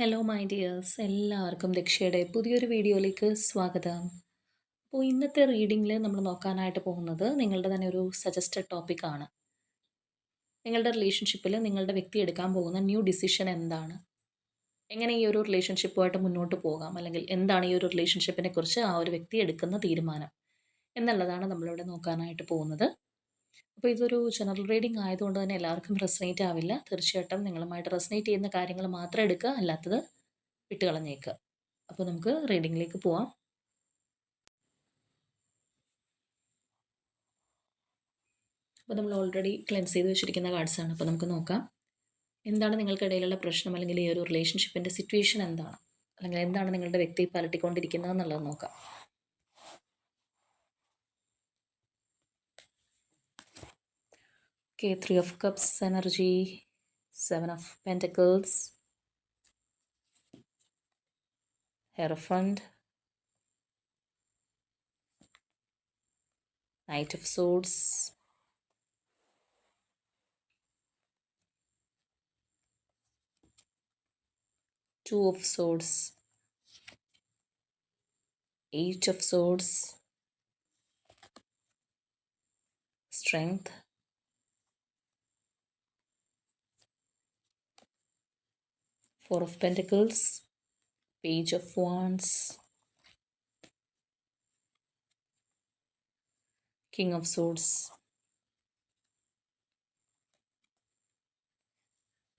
Hello my dears, എല്ലാവർക്കും ദക്ഷയുടെ പുതിയൊരു വീഡിയോയിലേക്ക് സ്വാഗതം. അപ്പോൾ ഇന്നത്തെ റീഡിങ്ങിൽ നമ്മൾ നോക്കാനായിട്ട് പോകുന്നത് നിങ്ങളുടെ തന്നെ ഒരു സജസ്റ്റഡ് ടോപ്പിക്കാണ്. നിങ്ങളുടെ റിലേഷൻഷിപ്പിൽ നിങ്ങളുടെ വ്യക്തി എടുക്കാൻ പോകുന്ന ന്യൂ ഡിസിഷൻ എന്താണ്, എങ്ങനെ ഈ ഒരു റിലേഷൻഷിപ്പുമായിട്ട് മുന്നോട്ട് പോകാം, അല്ലെങ്കിൽ എന്താണ് ഈ ഒരു റിലേഷൻഷിപ്പിനെ കുറിച്ച് ആ ഒരു വ്യക്തി എടുക്കുന്ന തീരുമാനം എന്നുള്ളതാണ് നമ്മളിവിടെ നോക്കാനായിട്ട് പോകുന്നത്. അപ്പോൾ ഇതൊരു ജനറൽ റീഡിംഗ് ആയതുകൊണ്ട് തന്നെ എല്ലാവർക്കും റെസനേറ്റ് ആവില്ല. തീർച്ചയായിട്ടും നിങ്ങളുമായിട്ട് റെസനേറ്റ് ചെയ്യുന്ന കാര്യങ്ങൾ മാത്രം എടുക്കുക, അല്ലാത്തത് വിട്ടുകളഞ്ഞേക്കുക. അപ്പോൾ നമുക്ക് റീഡിങ്ങിലേക്ക് പോവാം. അപ്പോൾ നമ്മൾ ഓൾറെഡി ക്ലെൻസ് ചെയ്ത് വെച്ചിരിക്കുന്ന കാർഡ്സാണ്. അപ്പോൾ നമുക്ക് നോക്കാം എന്താണ് നിങ്ങൾക്കിടയിലുള്ള പ്രശ്നം, അല്ലെങ്കിൽ ഈ ഒരു റിലേഷൻഷിപ്പിൻ്റെ സിറ്റുവേഷൻ എന്താണ്, അല്ലെങ്കിൽ എന്താണ് നിങ്ങളുടെ വ്യക്തി പലട്ടിക്കൊണ്ടിരിക്കുന്നത് എന്നുള്ളത് നോക്കാം. Okay, 3 of Cups energy, 7 of Pentacles, Hierophant, Knight of Swords, Two of Swords, 8 of Swords, Strength, Four of Pentacles, Page of Wands, King of Swords,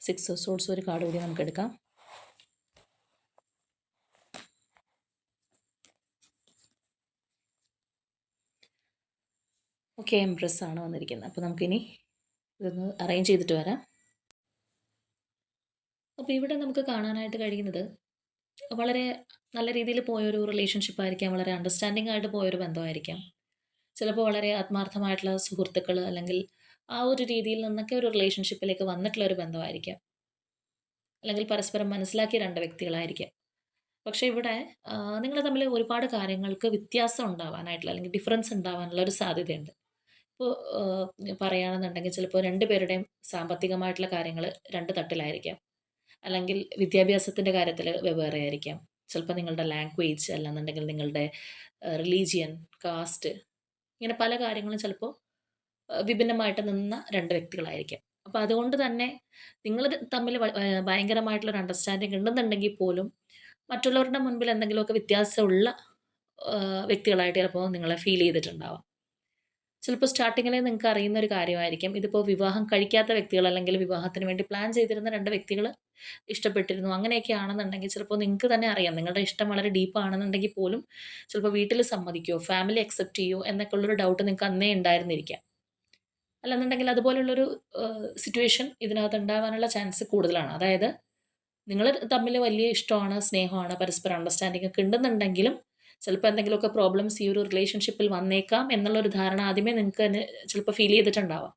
6 of Swords. ഒരു കാർഡ് കൂടി നമുക്ക് എടുക്കാം. ഓക്കെ, എംപ്രസ് ആണ് വന്നിരിക്കുന്നത്. അപ്പോൾ നമുക്കിനി ഇതൊന്ന് അറേഞ്ച് ചെയ്തിട്ട് വരാം. അപ്പോൾ ഇവിടെ നമുക്ക് കാണാനായിട്ട് കഴിയുന്നത് വളരെ നല്ല രീതിയിൽ പോയൊരു റിലേഷൻഷിപ്പ് ആയിരിക്കാം, വളരെ അണ്ടർസ്റ്റാൻഡിംഗ് ആയിട്ട് പോയൊരു ബന്ധമായിരിക്കാം, ചിലപ്പോൾ വളരെ ആത്മാർത്ഥമായിട്ടുള്ള സുഹൃത്തുക്കൾ, അല്ലെങ്കിൽ ആ ഒരു രീതിയിൽ നിന്നൊക്കെ ഒരു റിലേഷൻഷിപ്പിലേക്ക് വന്നിട്ടുള്ള ഒരു ബന്ധമായിരിക്കാം, അല്ലെങ്കിൽ പരസ്പരം മനസ്സിലാക്കിയ രണ്ട് വ്യക്തികളായിരിക്കാം. പക്ഷേ ഇവിടെ നിങ്ങൾ തമ്മിൽ ഒരുപാട് കാര്യങ്ങൾക്ക് വ്യത്യാസം ഉണ്ടാവാനായിട്ടുള്ള, അല്ലെങ്കിൽ ഡിഫറൻസ് ഉണ്ടാവാനുള്ള ഒരു സാധ്യതയുണ്ട്. ഇപ്പോൾ പറയുകയാണെന്നുണ്ടെങ്കിൽ ചിലപ്പോൾ രണ്ടുപേരുടെയും സാമ്പത്തികമായിട്ടുള്ള കാര്യങ്ങൾ രണ്ട് തട്ടിലായിരിക്കാം, അല്ലെങ്കിൽ വിദ്യാഭ്യാസത്തിൻ്റെ കാര്യത്തിൽ വെവ്വേറെ ആയിരിക്കാം, ചിലപ്പോൾ നിങ്ങളുടെ ലാംഗ്വേജ്, അല്ലാന്നുണ്ടെങ്കിൽ നിങ്ങളുടെ റിലീജിയൻ, കാസ്റ്റ്, ഇങ്ങനെ പല കാര്യങ്ങളും ചിലപ്പോൾ വിഭിന്നമായിട്ട് നിന്ന രണ്ട് വ്യക്തികളായിരിക്കാം. അപ്പോൾ അതുകൊണ്ട് തന്നെ നിങ്ങൾ തമ്മിൽ ഭയങ്കരമായിട്ടുള്ളൊരു അണ്ടർസ്റ്റാൻഡിങ് ഉണ്ടെന്നുണ്ടെങ്കിൽ പോലും മറ്റുള്ളവരുടെ മുൻപിൽ എന്തെങ്കിലുമൊക്കെ വ്യത്യാസമുള്ള വ്യക്തികളായിട്ട് ചിലപ്പോൾ നിങ്ങളെ ഫീൽ ചെയ്തിട്ടുണ്ടാവാം. ചിലപ്പോൾ സ്റ്റാർട്ടിങ്ങിൽ നിങ്ങൾക്ക് അറിയുന്ന ഒരു കാര്യമായിരിക്കും. ഇതിപ്പോൾ വിവാഹം കഴിക്കാത്ത വ്യക്തികൾ, അല്ലെങ്കിൽ വിവാഹത്തിന് വേണ്ടി പ്ലാൻ ചെയ്തിരുന്ന രണ്ട് വ്യക്തികൾ ഇഷ്ടപ്പെട്ടിരുന്നു, അങ്ങനെയൊക്കെ ആണെന്നുണ്ടെങ്കിൽ ചിലപ്പോൾ നിങ്ങൾക്ക് തന്നെ അറിയാം നിങ്ങളുടെ ഇഷ്ടം വളരെ ഡീപ്പാണെന്നുണ്ടെങ്കിൽ പോലും ചിലപ്പോൾ വീട്ടിൽ സമ്മതിക്കുമോ, ഫാമിലി അക്സെപ്റ്റ് ചെയ്യുമോ എന്നൊക്കെ ഉള്ളൊരു ഡൗട്ട് നിങ്ങൾക്ക് അന്നേ ഉണ്ടായിരുന്നിരിക്കാം. അല്ലെന്നുണ്ടെങ്കിൽ അതുപോലുള്ളൊരു സിറ്റുവേഷൻ ഇതിനകത്ത് ഉണ്ടാവാനുള്ള ചാൻസ് കൂടുതലാണ്. അതായത് നിങ്ങൾ തമ്മിൽ വലിയ ഇഷ്ടമാണ്, സ്നേഹമാണ്, പരസ്പരം അണ്ടർസ്റ്റാൻഡിംഗ് ഒക്കെ ഉണ്ടെന്നുണ്ടെങ്കിലും ചിലപ്പോൾ എന്തെങ്കിലുമൊക്കെ പ്രോബ്ലംസ് ഈ ഒരു റിലേഷൻഷിപ്പിൽ വന്നേക്കാം എന്നുള്ളൊരു ധാരണ ആദ്യമേ നിങ്ങൾക്ക് തന്നെ ചിലപ്പോൾ ഫീൽ ചെയ്തിട്ടുണ്ടാവാം.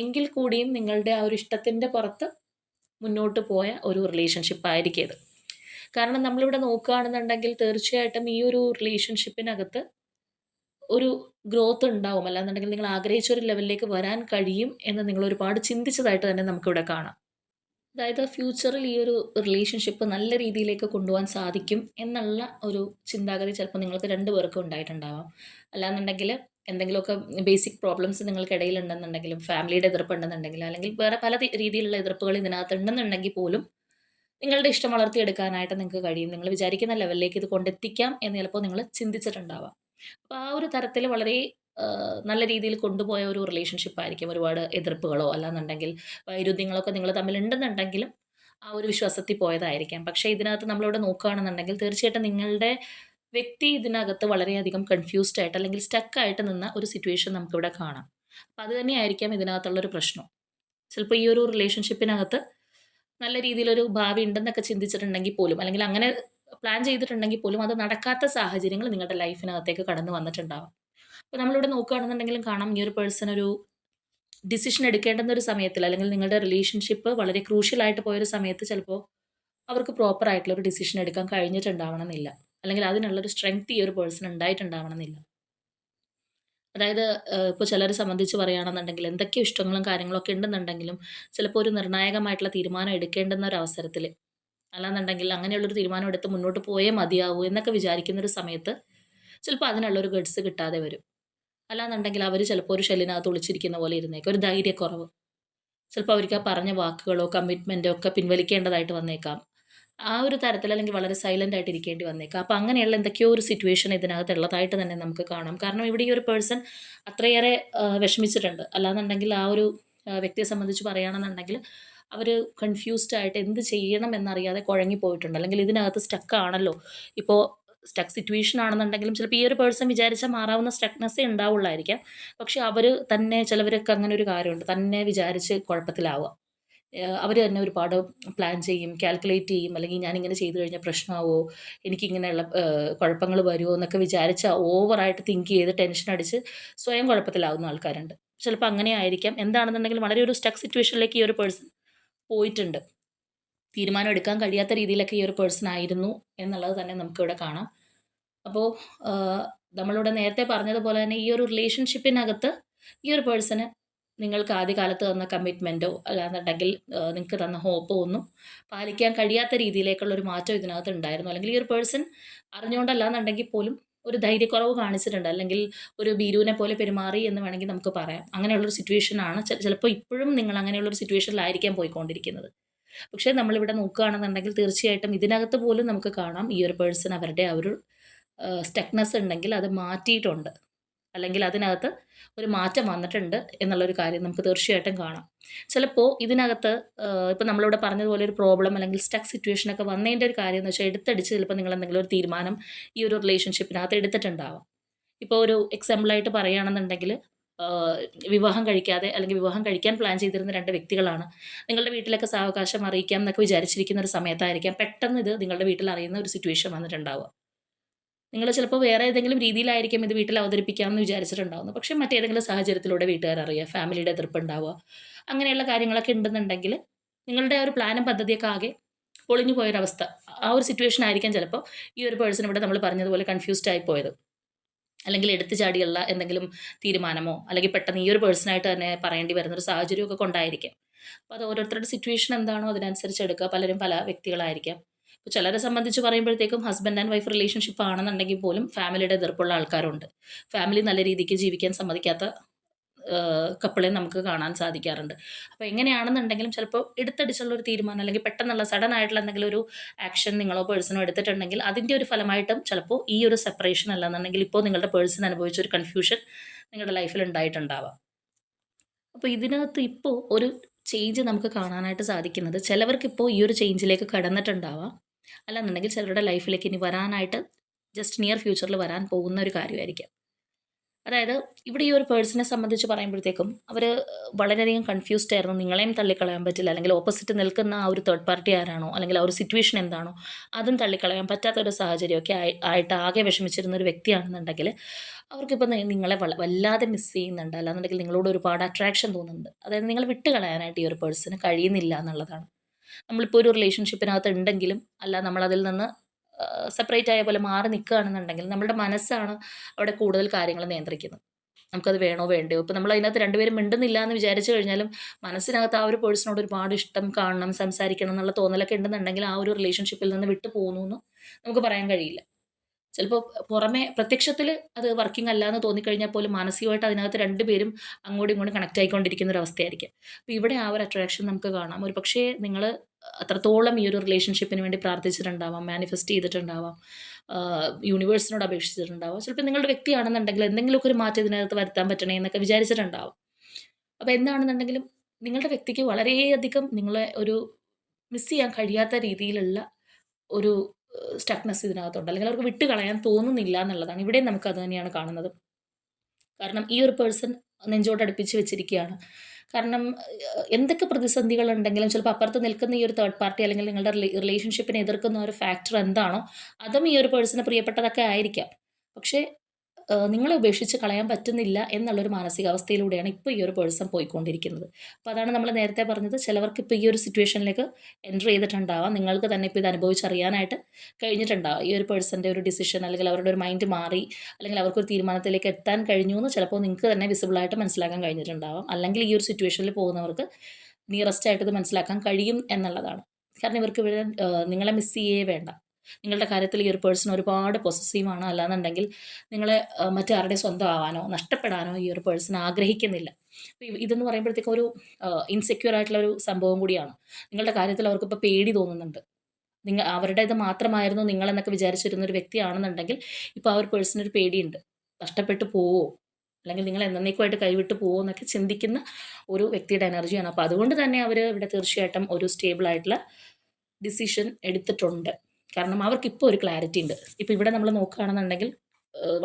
എങ്കിൽ കൂടിയും നിങ്ങളുടെ ആ ഒരു ഇഷ്ടത്തിൻ്റെ പുറത്ത് മുന്നോട്ട് പോയ ഒരു റിലേഷൻഷിപ്പ് ആയിരിക്കും ഇത്. കാരണം നമ്മളിവിടെ നോക്കുകയാണെന്നുണ്ടെങ്കിൽ തീർച്ചയായിട്ടും ഈ ഒരു റിലേഷൻഷിപ്പിനകത്ത് ഒരു ഗ്രോത്ത് ഉണ്ടാവും, അല്ലാന്നുണ്ടെങ്കിൽ നിങ്ങൾ ആഗ്രഹിച്ച ഒരു ലെവലിലേക്ക് വരാൻ കഴിയും എന്ന് നിങ്ങൾ ഒരുപാട് ചിന്തിച്ചതായിട്ട് തന്നെ നമുക്കിവിടെ കാണാം. അതായത് ഫ്യൂച്ചറിൽ ഈ ഒരു റിലേഷൻഷിപ്പ് നല്ല രീതിയിലേക്ക് കൊണ്ടുപോകാൻ സാധിക്കും എന്നുള്ള ഒരു ചിന്താഗതി ചിലപ്പോൾ നിങ്ങൾക്ക് രണ്ട് പേർക്കും ഉണ്ടായിട്ടുണ്ടാവാം. അല്ലാന്നുണ്ടെങ്കിൽ എന്തെങ്കിലുമൊക്കെ ബേസിക് പ്രോബ്ലംസ് നിങ്ങൾക്കിടയിൽ ഉണ്ടെന്നുണ്ടെങ്കിലും, ഫാമിലിയുടെ എതിർപ്പുണ്ടെന്നുണ്ടെങ്കിലും, അല്ലെങ്കിൽ വേറെ പല രീതിയിലുള്ള എതിർപ്പുകൾ ഇതിനകത്ത് ഉണ്ടെന്നുണ്ടെങ്കിൽ പോലും നിങ്ങളുടെ ഇഷ്ടം വളർത്തിയെടുക്കാനായിട്ട് നിങ്ങൾക്ക് കഴിയും. നിങ്ങൾ വിചാരിക്കുന്ന ലെവലിലേക്ക് ഇത് കൊണ്ടെത്തിക്കാം എന്ന് ചിലപ്പോൾ നിങ്ങൾ ചിന്തിച്ചിട്ടുണ്ടാവാം. അപ്പോൾ ആ ഒരു തരത്തിൽ വളരെ നല്ല രീതിയിൽ കൊണ്ടുപോയ ഒരു റിലേഷൻഷിപ്പ് ആയിരിക്കും. ഒരുപാട് എതിർപ്പുകളോ അല്ലാന്നുണ്ടെങ്കിൽ വൈരുദ്ധ്യങ്ങളൊക്കെ നിങ്ങൾ തമ്മിലുണ്ടെന്നുണ്ടെങ്കിലും ആ ഒരു വിശ്വാസത്തിൽ പോയതായിരിക്കാം. പക്ഷേ ഇതിനകത്ത് നമ്മളിവിടെ നോക്കുകയാണെന്നുണ്ടെങ്കിൽ തീർച്ചയായിട്ടും നിങ്ങളുടെ വ്യക്തി ഇതിനകത്ത് വളരെയധികം കൺഫ്യൂസ്ഡ് ആയിട്ട്, അല്ലെങ്കിൽ സ്റ്റക്കായിട്ട് നിന്ന ഒരു സിറ്റുവേഷൻ നമുക്കിവിടെ കാണാം. അപ്പം അത് തന്നെയായിരിക്കാം ഇതിനകത്തുള്ളൊരു പ്രശ്നം. ചിലപ്പോൾ ഈ ഒരു റിലേഷൻഷിപ്പിനകത്ത് നല്ല രീതിയിലൊരു ഭാവി ഉണ്ടെന്നൊക്കെ ചിന്തിച്ചിട്ടുണ്ടെങ്കിൽ പോലും, അല്ലെങ്കിൽ അങ്ങനെ പ്ലാൻ ചെയ്തിട്ടുണ്ടെങ്കിൽ പോലും അത് നടക്കാത്ത സാഹചര്യങ്ങൾ നിങ്ങളുടെ ലൈഫിനകത്തേക്ക് കടന്നു വന്നിട്ടുണ്ടാവും. അപ്പോൾ നമ്മളിവിടെ നോക്കുകയാണെന്നുണ്ടെങ്കിലും കാണാം, ഈ ഒരു പേഴ്സൺ ഒരു ഡിസിഷൻ എടുക്കേണ്ടുന്ന ഒരു സമയത്തിൽ, അല്ലെങ്കിൽ നിങ്ങളുടെ റിലേഷൻഷിപ്പ് വളരെ ക്രൂഷ്യലായിട്ട് പോയൊരു സമയത്ത് ചിലപ്പോൾ അവർക്ക് പ്രോപ്പർ ആയിട്ടുള്ള ഒരു ഡിസിഷൻ എടുക്കാൻ കഴിഞ്ഞിട്ടുണ്ടാവണമെന്നില്ല, അല്ലെങ്കിൽ അതിനുള്ളൊരു സ്ട്രെങ്ത് ഈ ഒരു പേഴ്സൺ ഉണ്ടായിട്ടുണ്ടാവണമെന്നില്ല. അതായത് ഇപ്പോൾ ചിലരെ സംബന്ധിച്ച് പറയുകയാണെന്നുണ്ടെങ്കിൽ എന്തൊക്കെ ഇഷ്ടങ്ങളും കാര്യങ്ങളൊക്കെ ഉണ്ടെന്നുണ്ടെങ്കിലും ചിലപ്പോൾ ഒരു നിർണായകമായിട്ടുള്ള തീരുമാനം എടുക്കേണ്ടുന്ന ഒരു അവസരത്തിൽ അല്ലാന്നുണ്ടെങ്കിൽ അങ്ങനെയുള്ളൊരു തീരുമാനം എടുത്ത് മുന്നോട്ട് പോയേ മതിയാവൂ എന്നൊക്കെ വിചാരിക്കുന്നൊരു സമയത്ത് ചിലപ്പോൾ അതിനുള്ളൊരു ഗഡ്സ് കിട്ടാതെ വരും. അല്ലാന്നുണ്ടെങ്കിൽ അവർ ചിലപ്പോൾ ഒരു ഷെല്ലിനകത്ത് ഒളിച്ചിരിക്കുന്ന പോലെ ഇരുന്നേക്കും. ഒരു ധൈര്യക്കുറവ്. ചിലപ്പോൾ അവർക്ക് ആ പറഞ്ഞ വാക്കുകളോ കമ്മിറ്റ്മെൻറ്റോ ഒക്കെ പിൻവലിക്കേണ്ടതായിട്ട് വന്നേക്കാം. ആ ഒരു തരത്തിൽ അല്ലെങ്കിൽ വളരെ സൈലൻ്റ് ആയിട്ട് ഇരിക്കേണ്ടി വന്നേക്കാം. അപ്പോൾ അങ്ങനെയുള്ള എന്തൊക്കെയോ ഒരു സിറ്റുവേഷൻ ഇതിനകത്ത് ഉള്ളതായിട്ട് തന്നെ നമുക്ക് കാണാം. കാരണം ഇവിടെ ഈ ഒരു പേഴ്സൺ അത്രയേറെ വിഷമിച്ചിട്ടുണ്ട്. അല്ലാന്നുണ്ടെങ്കിൽ ആ ഒരു വ്യക്തിയെ സംബന്ധിച്ച് പറയുകയാണെന്നുണ്ടെങ്കിൽ അവർ കൺഫ്യൂസ്ഡ് ആയിട്ട് എന്ത് ചെയ്യണം എന്നറിയാതെ കുഴങ്ങി പോയിട്ടുണ്ട്. അല്ലെങ്കിൽ ഇതിനകത്ത് സ്റ്റക്ക് ആണല്ലോ. ഇപ്പോൾ സ്റ്റക്ക് സിറ്റുവേഷൻ ആണെന്നുണ്ടെങ്കിലും ചിലപ്പോൾ ഈ ഒരു പേഴ്സൺ വിചാരിച്ചാൽ മാറാവുന്ന സ്റ്റക്നെസ്സേ ഉണ്ടാവുള്ളായിരിക്കാം. പക്ഷെ അവർ തന്നെ ചിലവരൊക്കെ അങ്ങനെ ഒരു കാര്യമുണ്ട്. തന്നെ വിചാരിച്ച് കുഴപ്പത്തിലാവുക. അവർ തന്നെ ഒരുപാട് പ്ലാൻ ചെയ്യും, കാൽക്കുലേറ്റ് ചെയ്യും. അല്ലെങ്കിൽ ഞാനിങ്ങനെ ചെയ്തു കഴിഞ്ഞാൽ പ്രശ്നമാവോ? എനിക്കിങ്ങനെയുള്ള കുഴപ്പങ്ങൾ വരുമോ? എന്നൊക്കെ വിചാരിച്ച് ഓവറായിട്ട് തിങ്ക് ചെയ്ത് ടെൻഷൻ അടിച്ച് സ്വയം കുഴപ്പത്തിലാവുന്ന ആൾക്കാരുണ്ട്. ചിലപ്പോൾ അങ്ങനെ ആയിരിക്കാം. എന്താണെന്നുണ്ടെങ്കിലും വളരെ ഒരു സ്റ്റക്ക് സിറ്റുവേഷനിലേക്ക് ഈ ഒരു പേഴ്സൺ പോയിട്ടുണ്ട്. തീരുമാനം എടുക്കാൻ കഴിയാത്ത രീതിയിലൊക്കെ ഈ ഒരു പേഴ്സൺ ആയിരുന്നു എന്നുള്ളത് തന്നെ നമുക്കിവിടെ കാണാം. അപ്പോൾ നമ്മളിവിടെ നേരത്തെ പറഞ്ഞതുപോലെ തന്നെ ഈ ഒരു റിലേഷൻഷിപ്പിനകത്ത് ഈ ഒരു പേഴ്സണ് നിങ്ങൾക്ക് ആദ്യകാലത്ത് തന്ന കമ്മിറ്റ്മെൻറ്റോ അല്ലാന്നുണ്ടെങ്കിൽ നിങ്ങൾക്ക് തന്ന ഹോപ്പോ ഒന്നും പാലിക്കാൻ കഴിയാത്ത രീതിയിലേക്കുള്ള ഒരു മാറ്റം ഇതിനകത്ത് ഉണ്ടായിരുന്നു. അല്ലെങ്കിൽ ഈ ഒരു പേഴ്സൺ അറിഞ്ഞുകൊണ്ടല്ലാന്നുണ്ടെങ്കിൽ പോലും ഒരു ധൈര്യക്കുറവ് കാണിച്ചിട്ടുണ്ട്. അല്ലെങ്കിൽ ഒരു ഭീരുവിനെ പോലെ പെരുമാറി എന്ന് വേണമെങ്കിൽ നമുക്ക് പറയാം. അങ്ങനെയുള്ളൊരു സിറ്റുവേഷനാണ് ചിലപ്പോൾ ഇപ്പോഴും നിങ്ങൾ അങ്ങനെയുള്ളൊരു സിറ്റുവേഷനിലായിരിക്കാം പോയിക്കൊണ്ടിരിക്കുന്നത്. പക്ഷേ നമ്മളിവിടെ നോക്കുകയാണെന്നുണ്ടെങ്കിൽ തീർച്ചയായിട്ടും ഇതിനകത്ത് പോലും നമുക്ക് കാണാം ഈ ഒരു പേഴ്സൺ അവരുടെ ആ ഒരു സ്റ്റക്നെസ് ഉണ്ടെങ്കിൽ അത് മാറ്റിയിട്ടുണ്ട്. അല്ലെങ്കിൽ അതിനകത്ത് ഒരു മാറ്റം വന്നിട്ടുണ്ട് എന്നുള്ളൊരു കാര്യം നമുക്ക് തീർച്ചയായിട്ടും കാണാം. ചിലപ്പോൾ ഇതിനകത്ത് ഇപ്പോൾ നമ്മളിവിടെ പറഞ്ഞതുപോലെ ഒരു പ്രോബ്ലം അല്ലെങ്കിൽ സ്റ്റക്ക് സിറ്റുവേഷനൊക്കെ വന്നതിൻ്റെ ഒരു കാര്യം എന്ന് വെച്ചാൽ എടുത്തടിച്ച് ചിലപ്പോൾ നിങ്ങൾ എന്തെങ്കിലും ഒരു തീരുമാനം ഈ ഒരു റിലേഷൻഷിപ്പിനകത്ത് എടുത്തിട്ടുണ്ടാവാം. ഇപ്പോൾ ഒരു എക്സാമ്പിളായിട്ട് പറയുകയാണെന്നുണ്ടെങ്കിൽ വിവാഹം കഴിക്കാതെ അല്ലെങ്കിൽ വിവാഹം കഴിക്കാൻ പ്ലാൻ ചെയ്തിരുന്ന രണ്ട് വ്യക്തികളാണ്. നിങ്ങളുടെ വീട്ടിലൊക്കെ സാവകാശം അറിയിക്കാം എന്നൊക്കെ വിചാരിച്ചിരിക്കുന്ന ഒരു സമയത്തായിരിക്കാം പെട്ടെന്ന് ഇത് നിങ്ങളുടെ വീട്ടിൽ അറിയുന്ന ഒരു സിറ്റുവേഷൻ വന്നിട്ടുണ്ടാവുക. നിങ്ങൾ ചിലപ്പോൾ വേറെ ഏതെങ്കിലും രീതിയിലായിരിക്കും ഇത് വീട്ടിൽ അവതരിപ്പിക്കാമെന്ന് വിചാരിച്ചിട്ടുണ്ടാവുന്നത്. പക്ഷേ മറ്റേതെങ്കിലും സാഹചര്യത്തിലൂടെ വീട്ടുകാരറിയുക, ഫാമിലിയുടെ എതിർപ്പുണ്ടാവുക, അങ്ങനെയുള്ള കാര്യങ്ങളൊക്കെ ഉണ്ടെന്നുണ്ടെങ്കിൽ നിങ്ങളുടെ ആ ഒരു പ്ലാനും പദ്ധതിയൊക്കെ ആകെ പൊളിഞ്ഞു പോയൊരവസ്ഥ. ആ ഒരു സിറ്റുവേഷൻ ആയിരിക്കാം ചിലപ്പോൾ ഈ ഒരു പേഴ്സൺ ഇവിടെ നമ്മൾ പറഞ്ഞതുപോലെ കൺഫ്യൂസ്ഡ് ആയി പോയത്. അല്ലെങ്കിൽ എടുത്തു ചാടിയുള്ള എന്തെങ്കിലും തീരുമാനമോ അല്ലെങ്കിൽ പെട്ടെന്ന് ഈ ഒരു പേഴ്സണായിട്ട് തന്നെ പറയേണ്ടി വരുന്നൊരു സാഹചര്യമൊക്കെ കൊണ്ടായിരിക്കാം. അപ്പോൾ അത് ഓരോരുത്തരുടെ സിറ്റുവേഷൻ എന്താണോ അതിനനുസരിച്ച് എടുക്കുക. പലരും പല വ്യക്തികളായിരിക്കാം. ഇപ്പോൾ ചിലരെ സംബന്ധിച്ച് പറയുമ്പോഴത്തേക്കും ഹസ്ബൻഡ് ആൻഡ് വൈഫ് റിലേഷൻഷിപ്പ് ആണെന്നുണ്ടെങ്കിൽ പോലും ഫാമിലിയുടെ എതിർപ്പുള്ള ആൾക്കാരുണ്ട്. ഫാമിലി നല്ല രീതിക്ക് ജീവിക്കാൻ സമ്മതിക്കാത്ത കപ്പിളെ നമുക്ക് കാണാൻ സാധിക്കാറുണ്ട്. അപ്പോൾ എങ്ങനെയാണെന്നുണ്ടെങ്കിലും ചിലപ്പോൾ എടുത്തടിച്ചുള്ള ഒരു തീരുമാനം അല്ലെങ്കിൽ പെട്ടെന്നുള്ള സഡൻ ആയിട്ടുള്ള എന്തെങ്കിലും ഒരു ആക്ഷൻ നിങ്ങളോ പേഴ്സണോ എടുത്തിട്ടുണ്ടെങ്കിൽ അതിൻ്റെ ഒരു ഫലമായിട്ടും ചിലപ്പോൾ ഈ ഒരു സെപ്പറേഷൻ അല്ലാന്നുണ്ടെങ്കിൽ ഇപ്പോൾ നിങ്ങളുടെ പേഴ്സൺ അനുഭവിച്ച ഒരു കൺഫ്യൂഷൻ നിങ്ങളുടെ ലൈഫിൽ ഉണ്ടായിട്ടുണ്ടാവാം. അപ്പോൾ ഇതിനകത്ത് ഇപ്പോൾ ഒരു ചേഞ്ച് നമുക്ക് കാണാനായിട്ട് സാധിക്കുന്നത് ചിലവർക്കിപ്പോൾ ഈ ഒരു ചേഞ്ചിലേക്ക് കടന്നിട്ടുണ്ടാവാം. അല്ലാന്നുണ്ടെങ്കിൽ ചിലരുടെ ലൈഫിലേക്ക് ഇനി വരാനായിട്ട് ജസ്റ്റ് നിയർ ഫ്യൂച്ചറിൽ വരാൻ പോകുന്ന ഒരു കാര്യമായിരിക്കാം. അതായത് ഇവിടെ ഈ ഒരു പേഴ്സണെ സംബന്ധിച്ച് പറയുമ്പോഴത്തേക്കും അവർ വളരെയധികം കൺഫ്യൂസ്ഡ് ആയിരുന്നു. നിങ്ങളെയും തള്ളിക്കളയാൻ പറ്റില്ല. അല്ലെങ്കിൽ ഓപ്പോസിറ്റ് നിൽക്കുന്ന ആ ഒരു തേർഡ് പാർട്ടി ആരാണോ അല്ലെങ്കിൽ ആ ഒരു സിറ്റുവേഷൻ എന്താണോ അതും തള്ളിക്കളയാൻ പറ്റാത്തൊരു സാഹചര്യമൊക്കെ ആയിട്ട് ആകെ വിഷമിച്ചിരുന്ന ഒരു വ്യക്തിയാണെന്നുണ്ടെങ്കിൽ അവർക്കിപ്പോൾ നിങ്ങളെ വല്ലാതെ മിസ് ചെയ്യുന്നുണ്ട്. അല്ലാന്നുണ്ടെങ്കിൽ നിങ്ങളോട് ഒരുപാട് അട്രാക്ഷൻ തോന്നുന്നുണ്ട്. അതായത് നിങ്ങൾ വിട്ട് കളയാനായിട്ട് ഈ ഒരു പേഴ്സണ് കഴിയുന്നില്ല എന്നുള്ളതാണ്. നമ്മളിപ്പോൾ ഒരു റിലേഷൻഷിപ്പിനകത്ത് ഉണ്ടെങ്കിലും അല്ല നമ്മളതിൽ നിന്ന് സെപ്പറേറ്റ് ആയ പോലെ മാറി നിൽക്കുകയാണെന്നുണ്ടെങ്കിൽ നമ്മളുടെ മനസ്സാണ് അവിടെ കൂടുതൽ കാര്യങ്ങൾ നിയന്ത്രിക്കുന്നത്. നമുക്കത് വേണോ വേണ്ടയോ? ഇപ്പോൾ നമ്മൾ അതിനകത്ത് രണ്ടുപേരും മിണ്ടുന്നില്ല എന്ന് വിചാരിച്ചു കഴിഞ്ഞാലും മനസ്സിനകത്ത് ആ ഒരു പേഴ്സണോട് ഒരുപാട് ഇഷ്ടം, കാണണം, സംസാരിക്കണം എന്നുള്ള തോന്നലൊക്കെ ഉണ്ടെന്നുണ്ടെങ്കിൽ ആ ഒരു റിലേഷൻഷിപ്പിൽ നിന്ന് വിട്ടു പോകുന്നു എന്ന് നമുക്ക് പറയാൻ കഴിയില്ല. ചിലപ്പോൾ പുറമെ പ്രത്യക്ഷത്തിൽ അത് വർക്കിംഗ് അല്ല എന്ന് തോന്നിക്കഴിഞ്ഞാൽ പോലും മാനസികമായിട്ട് അതിനകത്ത് രണ്ടുപേരും അങ്ങോട്ടും ഇങ്ങോട്ടും കണക്റ്റ് ആയിക്കൊണ്ടിരിക്കുന്ന ഒരു അവസ്ഥയായിരിക്കും. അപ്പോൾ ഇവിടെ ആ ഒരു അട്രാക്ഷൻ നമുക്ക് കാണാം. ഒരു പക്ഷേ നിങ്ങൾ അത്രത്തോളം ഈ ഒരു റിലേഷൻഷിപ്പിന് വേണ്ടി പ്രാർത്ഥിച്ചിട്ടുണ്ടാവാം, മാനിഫെസ്റ്റ് ചെയ്തിട്ടുണ്ടാവാം, യൂണിവേഴ്സിനോട് അപേക്ഷിച്ചിട്ടുണ്ടാവാം. ചിലപ്പോൾ നിങ്ങളുടെ വ്യക്തിയാണെന്നുണ്ടെങ്കിൽ എന്തെങ്കിലുമൊക്കെ ഒരു മാറ്റം ഇതിനകത്ത് വരുത്താൻ പറ്റണേ എന്നൊക്കെ വിചാരിച്ചിട്ടുണ്ടാവും. അപ്പോൾ എന്താണെന്നുണ്ടെങ്കിലും നിങ്ങളുടെ വ്യക്തിക്ക് വളരെയധികം നിങ്ങളെ ഒരു മിസ് ചെയ്യാൻ കഴിയാത്ത രീതിയിലുള്ള ഒരു സ്റ്റക്നെസ് ഇതിനകത്തുണ്ട്. അല്ലെങ്കിൽ അവർക്ക് വിട്ട് കളയാൻ തോന്നുന്നില്ല എന്നുള്ളതാണ്. ഇവിടെയും നമുക്ക് അത് തന്നെയാണ് കാണുന്നത്. കാരണം ഈ ഒരു പേഴ്സൺ നെഞ്ചോടടുപ്പിച്ച് വെച്ചിരിക്കുകയാണ്. കാരണം എന്തൊക്കെ പ്രതിസന്ധികളുണ്ടെങ്കിലും ചിലപ്പോൾ അപ്പുറത്ത് നിൽക്കുന്ന ഈ ഒരു തേർഡ് പാർട്ടി അല്ലെങ്കിൽ നിങ്ങളുടെ റിലേഷൻഷിപ്പിനെ എതിർക്കുന്ന ഒരു ഫാക്ടർ എന്താണോ അതും ഈ ഒരു പേഴ്സണ് പ്രിയപ്പെട്ടതൊക്കെ ആയിരിക്കാം. പക്ഷേ നിങ്ങളെ ഉപേക്ഷിച്ച് കളയാൻ പറ്റുന്നില്ല എന്നുള്ളൊരു മാനസികാവസ്ഥയിലൂടെയാണ് ഇപ്പോൾ ഈ ഒരു പേഴ്സൺ പോയിക്കൊണ്ടിരിക്കുന്നത്. അപ്പോൾ അതാണ് നമ്മൾ നേരത്തെ പറഞ്ഞത്. ചിലവർക്ക് ഇപ്പോൾ ഈ ഒരു സിറ്റുവേഷനിലേക്ക് എൻ്റർ ചെയ്തിട്ടുണ്ടാവാം. നിങ്ങൾക്ക് തന്നെ ഇപ്പോൾ ഇത് അനുഭവിച്ചറിയാനായിട്ട് കഴിഞ്ഞിട്ടുണ്ടാവാം. ഈ ഒരു പേഴ്സൻ്റെ ഒരു ഡിസിഷൻ അല്ലെങ്കിൽ അവരുടെ ഒരു മൈൻഡ് മാറി അല്ലെങ്കിൽ അവർക്കൊരു തീരുമാനത്തിലേക്ക് എത്താൻ കഴിഞ്ഞു എന്ന് ചിലപ്പോൾ നിങ്ങൾക്ക് തന്നെ വിസിബിളായിട്ട് മനസ്സിലാക്കാൻ കഴിഞ്ഞിട്ടുണ്ടാവാം. അല്ലെങ്കിൽ ഈ ഒരു സിറ്റുവേഷനിൽ പോകുന്നവർക്ക് നിയറസ്റ്റ് ആയിട്ട് ഇത് മനസ്സിലാക്കാൻ കഴിയും എന്നുള്ളതാണ്. കാരണം ഇവർക്ക് ഇവിടെ നിങ്ങളെ മിസ് ചെയ്യേ വേണ്ട. നിങ്ങളുടെ കാര്യത്തിൽ ഈ ഒരു പേഴ്സൺ ഒരുപാട് പൊസസീവാണ്. അല്ലാന്നുണ്ടെങ്കിൽ നിങ്ങളെ മറ്റാരുടെയും സ്വന്തമാവാനോ നഷ്ടപ്പെടാനോ ഈ ഒരു പേഴ്സൺ ആഗ്രഹിക്കുന്നില്ല. ഇതെന്ന് പറയുമ്പോഴത്തേക്കും ഒരു ഇൻസെക്യൂർ ആയിട്ടുള്ള ഒരു സംഭവം കൂടിയാണ്. നിങ്ങളുടെ കാര്യത്തിൽ അവർക്കിപ്പോൾ പേടി തോന്നുന്നുണ്ട്. അവരുടേത് മാത്രമായിരുന്നു നിങ്ങളെന്നൊക്കെ വിചാരിച്ചിരുന്ന ഒരു വ്യക്തിയാണെന്നുണ്ടെങ്കിൽ ഇപ്പോൾ ആ ഒരു പേഴ്സണൊരു പേടിയുണ്ട്. നഷ്ടപ്പെട്ടു പോവോ? അല്ലെങ്കിൽ നിങ്ങൾ എന്നേക്കുമായിട്ട് കൈവിട്ട് പോവോ എന്നൊക്കെ ചിന്തിക്കുന്ന ഒരു വ്യക്തിയുടെ എനർജിയാണ്. അപ്പോൾ അതുകൊണ്ട് തന്നെ അവർ ഇവിടെ തീർച്ചയായിട്ടും ഒരു സ്റ്റേബിൾ ആയിട്ടുള്ള ഡിസിഷൻ എടുത്തിട്ടുണ്ട്. കാരണം അവർക്കിപ്പോൾ ഒരു ക്ലാരിറ്റി ഉണ്ട്. ഇപ്പോൾ ഇവിടെ നമ്മൾ നോക്കുകയാണെന്നുണ്ടെങ്കിൽ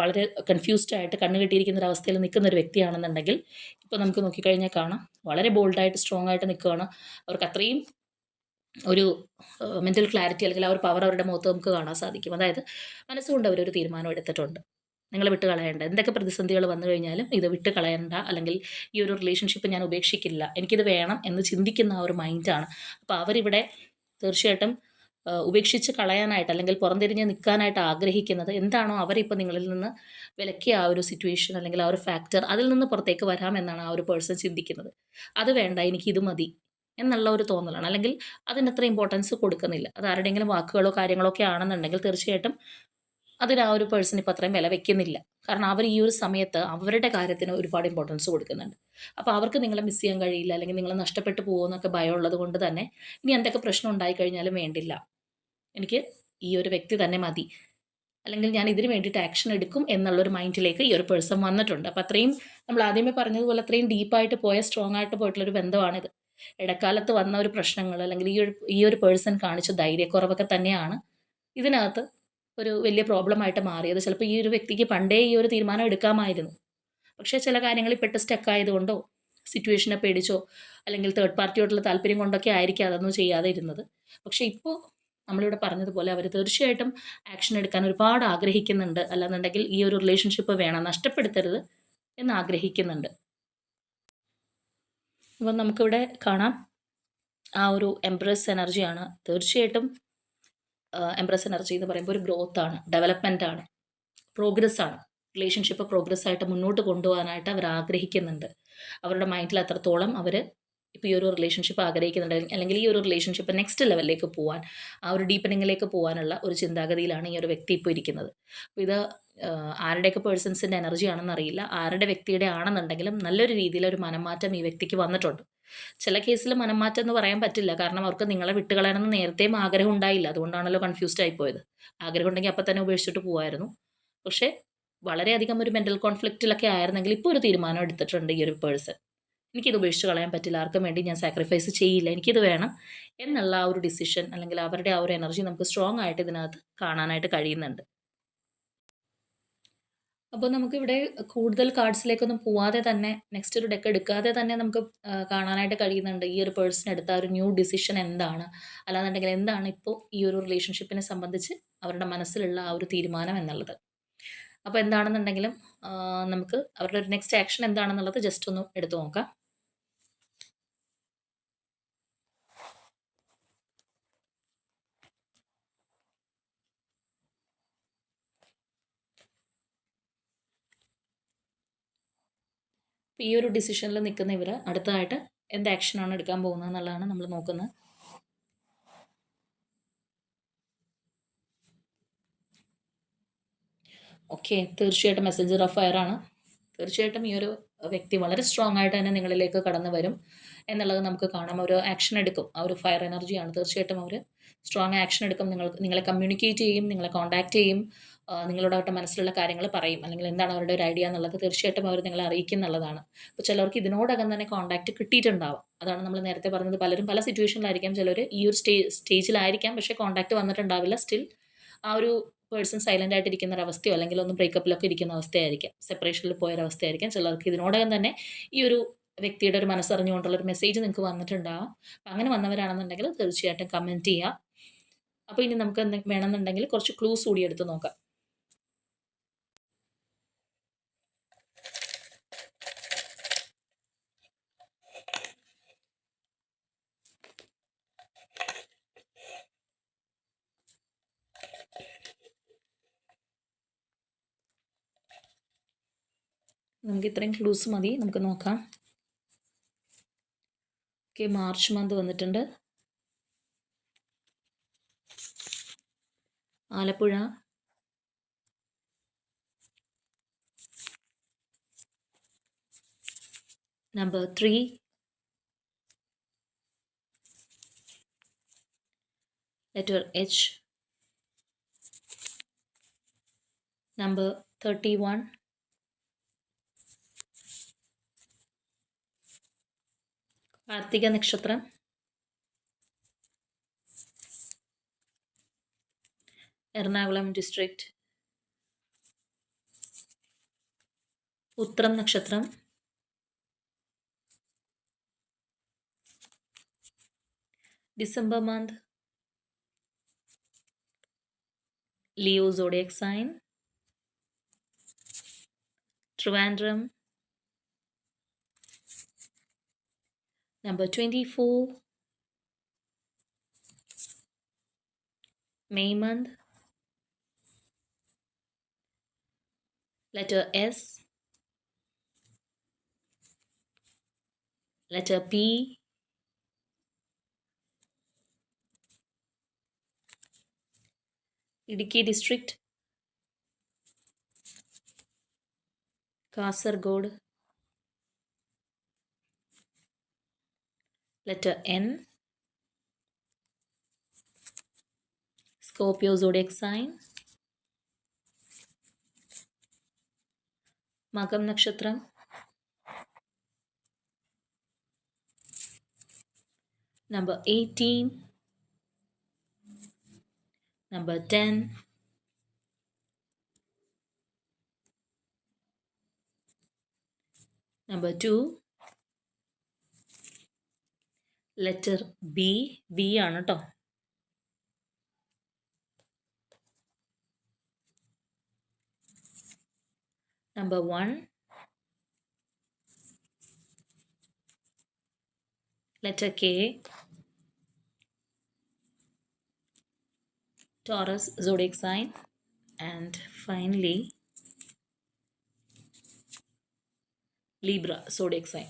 വളരെ കൺഫ്യൂസ്ഡ് ആയിട്ട് കണ്ണ് കെട്ടിയിരിക്കുന്ന ഒരു അവസ്ഥയിൽ നിൽക്കുന്ന ഒരു വ്യക്തിയാണെന്നുണ്ടെങ്കിൽ ഇപ്പോൾ നമുക്ക് നോക്കിക്കഴിഞ്ഞാൽ കാണാം വളരെ ബോൾഡായിട്ട് സ്ട്രോങ് ആയിട്ട് നിൽക്കുകയാണ്. അവർക്ക് അത്രയും ഒരു മെൻ്റൽ ക്ലാരിറ്റി അല്ലെങ്കിൽ ആ ഒരു പവർ അവരുടെ മുഖത്ത് നമുക്ക് കാണാൻ സാധിക്കും. അതായത് മനസ്സുകൊണ്ട് അവരൊരു തീരുമാനം എടുത്തിട്ടുണ്ട്. നിങ്ങൾ വിട്ട് കളയണ്ട. എന്തൊക്കെ പ്രതിസന്ധികൾ വന്നു കഴിഞ്ഞാലും ഇത് വിട്ട് കളയണ്ട, അല്ലെങ്കിൽ ഈ ഒരു റിലേഷൻഷിപ്പ് ഞാൻ ഉപേക്ഷിക്കില്ല, എനിക്കിത് വേണം എന്ന് ചിന്തിക്കുന്ന ആ ഒരു മൈൻഡാണ്. അപ്പോൾ അവരിവിടെ തീർച്ചയായിട്ടും ഉപേക്ഷിച്ച് കളയാനായിട്ട് അല്ലെങ്കിൽ പുറംതിരിഞ്ഞ് നിൽക്കാനായിട്ട് ആഗ്രഹിക്കുന്നത് എന്താണോ അവരിപ്പോൾ നിങ്ങളിൽ നിന്ന് വിലക്കിയ ആ ഒരു സിറ്റുവേഷൻ അല്ലെങ്കിൽ ആ ഒരു ഫാക്ടർ, അതിൽ നിന്ന് പുറത്തേക്ക് വരാമെന്നാണ് ആ ഒരു പേഴ്സൺ ചിന്തിക്കുന്നത്. അത് വേണ്ട, എനിക്കിത് മതി എന്നുള്ള ഒരു തോന്നലാണ്. അല്ലെങ്കിൽ അതിനത്ര ഇമ്പോർട്ടൻസ് കൊടുക്കുന്നില്ല. അത് ആരുടെയെങ്കിലും വാക്കുകളോ കാര്യങ്ങളോ ഒക്കെ ആണെന്നുണ്ടെങ്കിൽ തീർച്ചയായിട്ടും അതിന് ആ ഒരു പേഴ്സൺ ഇപ്പോൾ അത്രയും വില വെക്കുന്നില്ല. കാരണം അവർ ഈ ഒരു സമയത്ത് അവരുടെ കാര്യത്തിന് ഒരുപാട് ഇമ്പോർട്ടൻസ് കൊടുക്കുന്നുണ്ട്. അപ്പോൾ അവർക്ക് നിങ്ങളെ മിസ് ചെയ്യാൻ കഴിയില്ല, അല്ലെങ്കിൽ നിങ്ങൾ നഷ്ടപ്പെട്ടു പോകുമെന്നൊക്കെ ഭയമുള്ളത് കൊണ്ട് തന്നെ ഇനി എന്തൊക്കെ പ്രശ്നം ഉണ്ടായിക്കഴിഞ്ഞാലും വേണ്ടില്ല, എനിക്ക് ഈ ഒരു വ്യക്തി തന്നെ മതി, അല്ലെങ്കിൽ ഞാൻ ഇതിന് വേണ്ടിയിട്ട് ആക്ഷൻ എടുക്കും എന്നുള്ളൊരു മൈൻഡിലേക്ക് ഈ ഒരു പേഴ്സൺ വന്നിട്ടുണ്ട്. അപ്പോൾ അത്രയും നമ്മൾ ആദ്യമേ പറഞ്ഞതുപോലെ അത്രയും ഡീപ്പായിട്ട് പോയ സ്ട്രോങ് ആയിട്ട് പോയിട്ടുള്ളൊരു ബന്ധമാണിത്. ഇടക്കാലത്ത് വന്ന ഒരു പ്രശ്നങ്ങൾ അല്ലെങ്കിൽ ഈ ഒരു പേഴ്സൺ കാണിച്ച ധൈര്യക്കുറവൊക്കെ തന്നെയാണ് ഇതിനകത്ത് ഒരു വലിയ പ്രോബ്ലമായിട്ട് മാറിയത്. ചിലപ്പോൾ ഈ ഒരു വ്യക്തിക്ക് പണ്ടേ ഈ ഒരു തീരുമാനം എടുക്കാമായിരുന്നു. പക്ഷേ ചില കാര്യങ്ങളിൽ പെട്ട് സ്റ്റക്ക് ആയതുകൊണ്ടോ സിറ്റുവേഷനെ പേടിച്ചോ അല്ലെങ്കിൽ തേർഡ് പാർട്ടിയോടുള്ള താല്പര്യം കൊണ്ടൊക്കെ ആയിരിക്കും അതൊന്നും ചെയ്യാതെ ഇരുന്നത്. പക്ഷേ ഇപ്പോൾ നമ്മളിവിടെ പറഞ്ഞതുപോലെ അവർ തീർച്ചയായിട്ടും ആക്ഷൻ എടുക്കാൻ ഒരുപാട് ആഗ്രഹിക്കുന്നുണ്ട്. അല്ലാന്നുണ്ടെങ്കിൽ ഈ ഒരു റിലേഷൻഷിപ്പ് വേണം, നഷ്ടപ്പെടുത്തരുത് എന്ന് ആഗ്രഹിക്കുന്നുണ്ട്. അപ്പം നമുക്കിവിടെ കാണാം ആ ഒരു എംപ്രസ് എനർജിയാണ്. തീർച്ചയായിട്ടും എംപ്രസ് എനർജി എന്ന് പറയുമ്പോൾ ഒരു ഗ്രോത്താണ്, ഡെവലപ്മെൻ്റ് ആണ്, പ്രോഗ്രസ് ആണ്. റിലേഷൻഷിപ്പ് പ്രോഗ്രസ് ആയിട്ട് മുന്നോട്ട് കൊണ്ടുപോകാനായിട്ട് അവർ ആഗ്രഹിക്കുന്നുണ്ട്. അവരുടെ മൈൻഡിൽ അത്രത്തോളം അവർ ഇപ്പോൾ ഈ ഒരു റിലേഷൻഷിപ്പ് ആഗ്രഹിക്കുന്നുണ്ട്, അല്ലെങ്കിൽ ഈ ഒരു റിലേഷൻഷിപ്പ് നെക്സ്റ്റ് ലെവലിലേക്ക് പോകാൻ, ആ ഒരു ഡീപ്പനിങ്ങിലേക്ക് പോകാനുള്ള ഒരു ചിന്താഗതിയിലാണ് ഈ ഒരു വ്യക്തി ഇപ്പോൾ ഇരിക്കുന്നത്. അപ്പോൾ ഇത് ആരുടെയൊക്കെ പേഴ്സൺസിൻ്റെ എനർജി ആണെന്ന് അറിയില്ല. ആരുടെ വ്യക്തിയുടെ ആണെന്നുണ്ടെങ്കിലും നല്ലൊരു രീതിയിലൊരു മനംമാറ്റം ഈ വ്യക്തിക്ക് വന്നിട്ടുണ്ട്. ചില കേസിൽ മനംമാറ്റം എന്ന് പറയാൻ പറ്റില്ല. കാരണം അവർക്ക് നിങ്ങളെ വിട്ടുകളയണമെന്ന് നേരത്തെയും ആഗ്രഹം ഉണ്ടായില്ല. അതുകൊണ്ടാണല്ലോ കൺഫ്യൂസ്ഡ് ആയിപ്പോയത്. ആഗ്രഹം ഉണ്ടെങ്കിൽ അപ്പം തന്നെ ഉപേക്ഷിച്ചിട്ട് പോകുമായിരുന്നു. പക്ഷേ വളരെയധികം ഒരു മെൻ്റൽ കോൺഫ്ലിക്റ്റിലൊക്കെ ആയിരുന്നെങ്കിൽ ഇപ്പോൾ ഒരു തീരുമാനം എടുത്തിട്ടുണ്ട് ഈ ഒരു പേഴ്സൺ. എനിക്കിത് ഉപേക്ഷിച്ച് കളയാൻ പറ്റില്ല, ആർക്കും വേണ്ടി ഞാൻ സാക്രിഫൈസ് ചെയ്യില്ല, എനിക്കിത് വേണം എന്നുള്ള ആ ഒരു ഡിസിഷൻ അല്ലെങ്കിൽ അവരുടെ ആ ഒരു എനർജി നമുക്ക് സ്ട്രോങ് ആയിട്ട് ഇതിനകത്ത് കാണാനായിട്ട് കഴിയുന്നുണ്ട്. അപ്പോൾ നമുക്കിവിടെ കൂടുതൽ കാർഡ്സിലേക്കൊന്നും പോവാതെ തന്നെ നെക്സ്റ്റ് ഒരു ഡെക്ക് എടുക്കാതെ തന്നെ നമുക്ക് കാണാനായിട്ട് കഴിയുന്നുണ്ട് ഈ ഒരു പേഴ്സൺ എടുത്ത ഒരു ന്യൂ ഡിസിഷൻ എന്താണ്, അല്ലാന്നുണ്ടെങ്കിൽ എന്താണ് ഇപ്പോൾ ഈ ഒരു റിലേഷൻഷിപ്പിനെ സംബന്ധിച്ച് അവരുടെ മനസ്സിലുള്ള ആ ഒരു തീരുമാനം എന്നുള്ളത്. അപ്പോൾ എന്താണെന്നുണ്ടെങ്കിലും നമുക്ക് അവരുടെ ഒരു നെക്സ്റ്റ് ആക്ഷൻ എന്താണെന്നുള്ളത് ജസ്റ്റ് ഒന്ന് എടുത്തു നോക്കാം. ഈ ഒരു ഡിസിഷനിൽ നിൽക്കുന്ന ഇവർ അടുത്തതായിട്ട് എന്ത് ആക്ഷനാണ് എടുക്കാൻ പോകുന്നത് എന്നുള്ളതാണ് നമ്മൾ നോക്കുന്നത്. ഓക്കെ, തീർച്ചയായിട്ടും മെസ്സഞ്ചർ ഓഫ് ഫയർ ആണ്. തീർച്ചയായിട്ടും ഈ ഒരു വ്യക്തി വളരെ സ്ട്രോങ് ആയിട്ട് തന്നെ നിങ്ങളിലേക്ക് കടന്നു വരും എന്നുള്ളത് നമുക്ക് കാണാം. ഒരു ആക്ഷൻ എടുക്കും, ആ ഒരു ഫയർ എനർജിയാണ്. തീർച്ചയായിട്ടും അവർ സ്ട്രോങ് ആക്ഷൻ എടുക്കും. നിങ്ങളെ കമ്മ്യൂണിക്കേറ്റ് ചെയ്യും, നിങ്ങളെ കോൺടാക്റ്റ് ചെയ്യും, നിങ്ങളോട് അവരുടെ മനസ്സിലുള്ള കാര്യങ്ങൾ പറയും, അല്ലെങ്കിൽ എന്താണ് അവരുടെ ഒരു ഐഡിയ എന്നുള്ളത് തീർച്ചയായിട്ടും അവർ നിങ്ങളെ അറിയിക്കും എന്നുള്ളതാണ്. അപ്പോൾ ചിലർക്ക് ഇതിനോടകം തന്നെ കോൺടാക്റ്റ് കിട്ടിയിട്ടുണ്ടാവാം. അതാണ് നമ്മൾ നേരത്തെ പറഞ്ഞത്. പലരും പല സിറ്റുവേഷനിലായിരിക്കാം, ചിലർ ഈ ഒരു സ്റ്റേജിലായിരിക്കാം, പക്ഷേ കോൺടാക്റ്റ് വന്നിട്ടുണ്ടാവില്ല. സ്റ്റിൽ ആ ഒരു പേഴ്സൺ സൈലൻ്റ് ആയിട്ടിരിക്കുന്ന ഒരു അവസ്ഥയോ അല്ലെങ്കിൽ ഒന്ന് ബ്രേക്കപ്പിലൊക്കെ ഇരിക്കുന്ന അവസ്ഥയായിരിക്കാം, സെപ്പറേഷനിൽ പോയൊരവസ്ഥയായിരിക്കാം. ചിലർക്ക് ഇതിനോടകം തന്നെ ഈ ഒരു വ്യക്തിയുടെ ഒരു മനസ്സറിഞ്ഞുകൊണ്ടുള്ളൊരു മെസ്സേജ് നിങ്ങൾക്ക് വന്നിട്ടുണ്ടാകും. അപ്പം അങ്ങനെ വന്നവരാണെന്നുണ്ടെങ്കിൽ തീർച്ചയായിട്ടും കമൻറ്റ് ചെയ്യുക. അപ്പോൾ ഇനി നമുക്ക് വേണമെന്നുണ്ടെങ്കിൽ കുറച്ച് ക്ലൂസ് കൂടി എടുത്ത് നോക്കാം. നമുക്ക് ഇത്രയും ക്ലൂസ് മതി, നമുക്ക് നോക്കാം. ഓക്കെ, മാർച്ച് മന്ത് വന്നിട്ടുണ്ട്, Alappuzha, number 3, letter H, number 31, Karthika നക്ഷത്രം, എറണാകുളം ഡിസ്ട്രിക്റ്റ്. ഉത്രം നക്ഷത്രം, December month, Leo zodiac sign, Trivandrum, number 24, May month, letter S, letter P, Idukki district, Kasargod, letter N, Scorpio zodiac sign, Magam nakshatra, number 18, number 10, number 2, letter B ആണ് കേട്ടോ. number 1, letter K, Taurus zodiac sign, and finally Libra zodiac sign.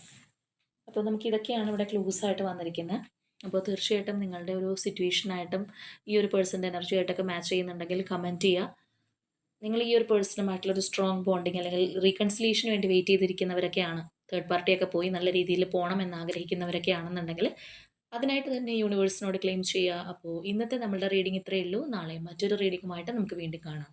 അപ്പോൾ നമുക്ക് ഇതൊക്കെയാണ് ഇവിടെ clues ആയിട്ട് വന്നിരിക്കുന്നത്. അപ്പോൾ തീർച്ചയായിട്ടും നിങ്ങളുടെ ഒരു സിറ്റുവേഷനായിട്ടും ഈ ഒരു പേഴ്സൻ്റെ എനർജി ആയിട്ടൊക്കെ മാച്ച് ചെയ്യുന്നുണ്ടെങ്കിൽ കമൻറ്റ് ചെയ്യുക. നിങ്ങൾ ഈ ഒരു പേഴ്സണുമായിട്ടുള്ളൊരു സ്ട്രോങ് ബോണ്ടിങ് അല്ലെങ്കിൽ റീകൺസിലിയേഷന് വേണ്ടി വെയിറ്റ് ചെയ്തിരിക്കുന്നവരൊക്കെയാണ്, തേർഡ് പാർട്ടിയൊക്കെ പോയി നല്ല രീതിയിൽ പോകണം എന്ന് ആഗ്രഹിക്കുന്നവരൊക്കെ ആണെന്നുണ്ടെങ്കിൽ അതിനായിട്ട് തന്നെ യൂണിവേഴ്സിനോട് ക്ലെയിം ചെയ്യുക. അപ്പോൾ ഇന്നത്തെ നമ്മളുടെ റീഡിംഗ് ഇത്രയേ ഉള്ളൂ. നാളെ മറ്റൊരു റീഡിങ്ങുമായിട്ട് നമുക്ക് വീണ്ടും കാണാം.